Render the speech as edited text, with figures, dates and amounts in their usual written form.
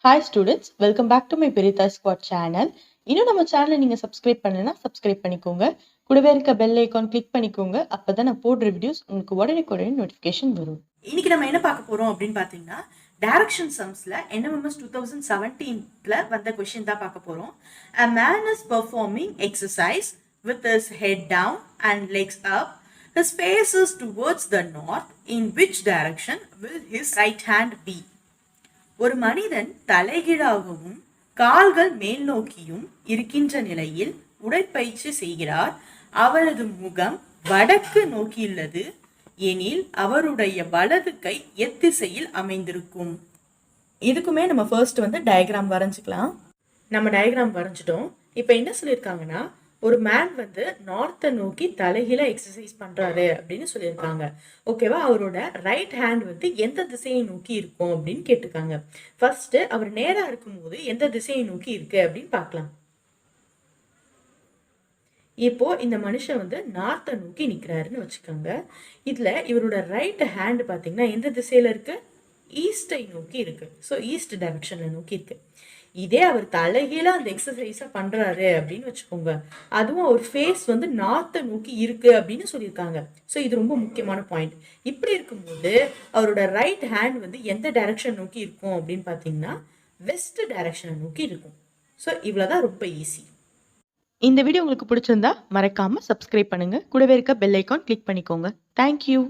Hi students, welcome back to my Perita Squad channel. இன்னும் நம்ம சேனலை நீங்க சப்ஸ்கிரைப் பண்ணலனா சப்ஸ்கிரைப் பண்ணிக்கோங்க. கூடவே இருக்க பெல் ஐகான் கிளிக் பண்ணிக்கோங்க. அப்பதான் நான் போடுற வீடியோஸ் உங்களுக்கு உடனே நோட்டிஃபிகேஷன் வரும். இன்னைக்கு நம்ம என்ன பார்க்க போறோம் அப்படின்னு பாத்தீங்கன்னா டைரக்ஷன் சம்ஸ்ல NMMS 2017ல வந்த கொஸ்டின் தான் பார்க்க போறோம். A man is performing exercise with his head down and legs up. His face is towards the north. In which direction will his right hand be? ஒரு மனிதன் தலைகீழாகவும் கால்கள் மேல் நோக்கியும் இருக்கின்ற நிலையில் உடற்பயிற்சி செய்கிறார். அவரது முகம் வடக்கு நோக்கியுள்ளது எனில் அவருடைய வலது கை எத்திசையில் அமைந்திருக்கும். இதுக்குமே நம்ம ஃபர்ஸ்ட் டயக்ராம் வரைஞ்சிக்கலாம். நம்ம டயக்ராம் வரைஞ்சிட்டோம். இப்போ என்ன சொல்லியிருக்காங்கன்னா, ஒரு மேன் நார்த்தை நோக்கி தலைகீழ எக்ஸசைஸ் பண்றாரு அப்படின்னு சொல்லியிருக்காங்க. ஓகேவா? அவரோட ரைட் ஹேண்ட் எந்த திசையை நோக்கி இருக்கும் அப்படின்னு கேட்டிருக்காங்க. ஃபர்ஸ்ட் அவர் நேரா இருக்கும்போது எந்த திசையை நோக்கி இருக்கு அப்படின்னு பார்க்கலாம். இப்போ இந்த மனுஷன் நார்த்தை நோக்கி நிற்கிறாருன்னு வச்சுக்கோங்க. இதுல இவரோட ரைட் ஹேண்ட் பார்த்தீங்கன்னா எந்த திசையில இருக்கு? ஈஸ்டை நோக்கி இருக்கு. ஸோ ஈஸ்ட் டைரக்ஷன்ல நோக்கி இருக்கு. இதே அவர் தலைகீழ அந்த எக்ஸசைஸை பண்றாரு அப்படின்னு வச்சுக்கோங்க, அதுவும் அவர் ஃபேஸ் நார்த்தை நோக்கி இருக்கு அப்படின்னு சொல்லியிருக்காங்க. ஸோ இது ரொம்ப முக்கியமான பாயிண்ட். இப்படி இருக்கும்போது அவரோட ரைட் ஹேண்ட் எந்த டைரக்ஷன் நோக்கி இருக்கும் அப்படின்னு பார்த்தீங்கன்னா வெஸ்ட் டைரக்ஷனை நோக்கி இருக்கும். ஸோ இவ்வளோதான், ரொம்ப ஈஸி. இந்த வீடியோ உங்களுக்கு பிடிச்சிருந்தா மறக்காம சப்ஸ்கிரைப் பண்ணுங்க. கூடவே இருக்க பெல் ஐகான் கிளிக் பண்ணிக்கோங்க. தேங்க்யூ.